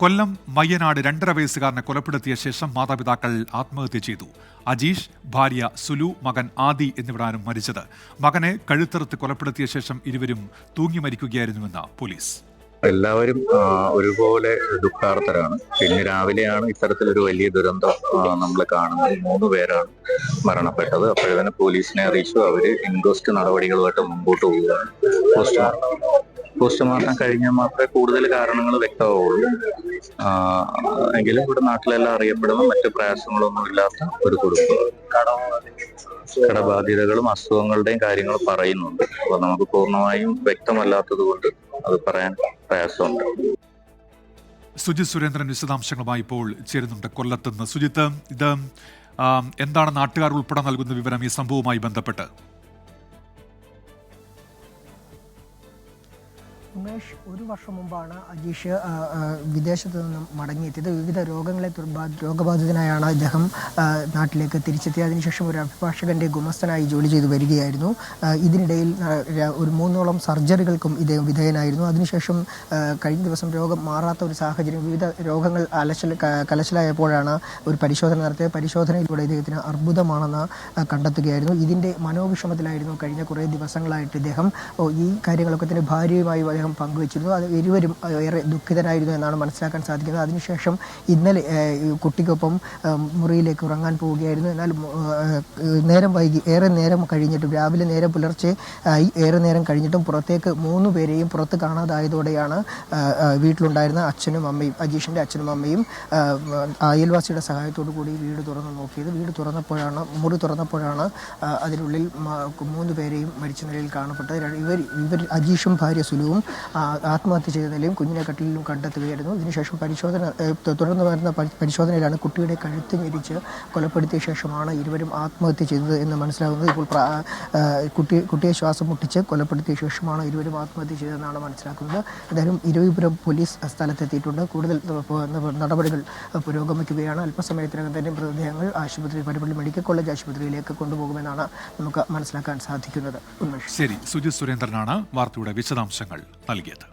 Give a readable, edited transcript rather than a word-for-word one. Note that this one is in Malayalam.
കൊല്ലം മയ്യനാട് 2.5 വയസ്സുകാരനെ കൊലപ്പെടുത്തിയ ശേഷം മാതാപിതാക്കൾ ആത്മഹത്യ ചെയ്തു. അജീഷ്, ഭാര്യ സുലു, മകൻ ആദി എന്നിവരാണ് മരിച്ചത്. മകനെ കഴുത്തറുത്ത് കൊലപ്പെടുത്തിയ ശേഷം ഇരുവരും തൂങ്ങി മരിക്കുകയായിരുന്നുവെന്ന് പോലീസ്. എല്ലാവരും ഒരുപോലെ ദുഃഖാർത്തരാണ്. പിന്നെ രാവിലെയാണ് ഇത്തരത്തിലൊരു വലിയ ദുരന്തം നമ്മൾ കാണുന്നത്. 3 പേരാണ് മരണപ്പെട്ടത്. അപ്പോഴത്തന്നെ പോലീസിനെ അറിയിച്ചു. അവര് ഇൻക്വസ്റ്റ് നടപടികളുമായിട്ട് മുമ്പോട്ട് പോവുകയാണ്. പോസ്റ്റ്മോർട്ടം കഴിഞ്ഞാൽ മാത്രമേ കൂടുതൽ കാരണങ്ങൾ വ്യക്തമാവുള്ളൂ. എങ്കിലും ഇവിടെ നാട്ടിലെല്ലാം അറിയപ്പെടുന്ന മറ്റ് പ്രയാസങ്ങളൊന്നും ഇല്ലാത്ത ഒരു കുടുംബം. കടബാധ്യതകളും അസുഖങ്ങളുടെയും കാര്യങ്ങൾ പറയുന്നുണ്ട്. അപ്പൊ നമുക്ക് പൂർണ്ണമായും വ്യക്തമല്ലാത്തത് കൊണ്ട് അത് പറയാൻ പ്രയാസമുണ്ട്. സുജിത് സുരേന്ദ്രൻ വിശദാംശങ്ങളുമായി ഇപ്പോൾ ചേരുന്നുണ്ട് കൊല്ലത്തുനിന്ന്. സുജിത്ത്, ഇത് എന്താണ് നാട്ടുകാർ ഉൾപ്പെടെ നൽകുന്ന വിവരം ഈ സംഭവവുമായി ബന്ധപ്പെട്ട്? ഉമേഷ്, 1 വർഷം മുമ്പാണ് അജീഷ് വിദേശത്ത് നിന്നും മടങ്ങിയെത്തിയത്. വിവിധ രോഗബാധിതനായാണ് ഇദ്ദേഹം നാട്ടിലേക്ക് തിരിച്ചെത്തിയത്. അതിനുശേഷം ഒരു അഭിഭാഷകന്റെ ഗുമസ്തനായി ജോലി ചെയ്തു വരികയായിരുന്നു. ഇതിനിടയിൽ ഒരു 3ഓളം സർജറികൾക്കും ഇദ്ദേഹം വിധേയനായിരുന്നു. അതിനുശേഷം കഴിഞ്ഞ ദിവസം രോഗം മാറാത്ത ഒരു സാഹചര്യം, വിവിധ രോഗങ്ങൾ കലശലായപ്പോഴാണ് ഒരു പരിശോധന നടത്തിയത്. പരിശോധനയിലൂടെ ഇദ്ദേഹത്തിന് അർബുദമാണെന്ന് കണ്ടെത്തുകയായിരുന്നു. ഇതിൻ്റെ മനോവിഷമത്തിലായിരുന്നു കഴിഞ്ഞ കുറേ ദിവസങ്ങളായിട്ട് ഇദ്ദേഹം. ഈ കാര്യങ്ങളൊക്കെ തന്നെ ഭാര്യയുമായി പങ്കുവച്ചിരുന്നു. അത് ഇരുവരും ഏറെ ദുഃഖിതരായിരുന്നു എന്നാണ് മനസ്സിലാക്കാൻ സാധിക്കുന്നത്. അതിനുശേഷം ഇന്നലെ കുട്ടിക്കൊപ്പം മുറിയിലേക്ക് ഉറങ്ങാൻ പോവുകയായിരുന്നു. എന്നാൽ നേരം വൈകി, ഏറെ നേരം കഴിഞ്ഞിട്ടും, രാവിലെ നേരം പുലർച്ചെ ഏറെ നേരം കഴിഞ്ഞിട്ടും പുറത്തേക്ക് 3 പേരെയും പുറത്ത് കാണാതായതോടെയാണ് വീട്ടിലുണ്ടായിരുന്ന അച്ഛനും അമ്മയും, അജീഷിൻ്റെ അച്ഛനും അമ്മയും അയൽവാസിയുടെ സഹായത്തോടു കൂടി വീട് തുറന്ന് നോക്കിയത്. മുറി തുറന്നപ്പോഴാണ് അതിനുള്ളിൽ 3 പേരെയും മരിച്ച നിലയിൽ കാണപ്പെട്ടത്. ഇവർ അജീഷും ഭാര്യ സുലുവും ആത്മഹത്യ ചെയ്ത നിലയും കുഞ്ഞിനെ കട്ടിലും കണ്ടെത്തുകയായിരുന്നു. ഇതിനുശേഷം തുടർന്ന് വരുന്ന പരിശോധനയിലാണ് കുട്ടിയുടെ കഴുത്ത് ഞെരിച്ച് കൊലപ്പെടുത്തിയ ശേഷമാണ് ഇരുവരും ആത്മഹത്യ ചെയ്തത് എന്ന് മനസ്സിലാകുന്നത്. ഇപ്പോൾ കുട്ടിയെ ശ്വാസം മുട്ടിച്ച് കൊലപ്പെടുത്തിയ ശേഷമാണ് ഇരുവരും ആത്മഹത്യ ചെയ്തതെന്നാണ് മനസ്സിലാക്കുന്നത്. എന്തായാലും ഇരവിപുരം പോലീസ് സ്ഥലത്തെത്തിയിട്ടുണ്ട്. കൂടുതൽ നടപടികൾ പുരോഗമിക്കുകയാണ്. അല്പസമയത്തിനകം തന്നെ മൃതദേഹങ്ങൾ പരപ്പള്ളി മെഡിക്കൽ കോളേജ് ആശുപത്രിയിലേക്ക് കൊണ്ടുപോകുമെന്നാണ് നമുക്ക് മനസ്സിലാക്കാൻ സാധിക്കുന്നത്. ശരി, സുജിത് സുരേന്ദ്രനാണ് വാർത്തയുടെ വിശദാംശങ്ങൾ നൽകിയത്.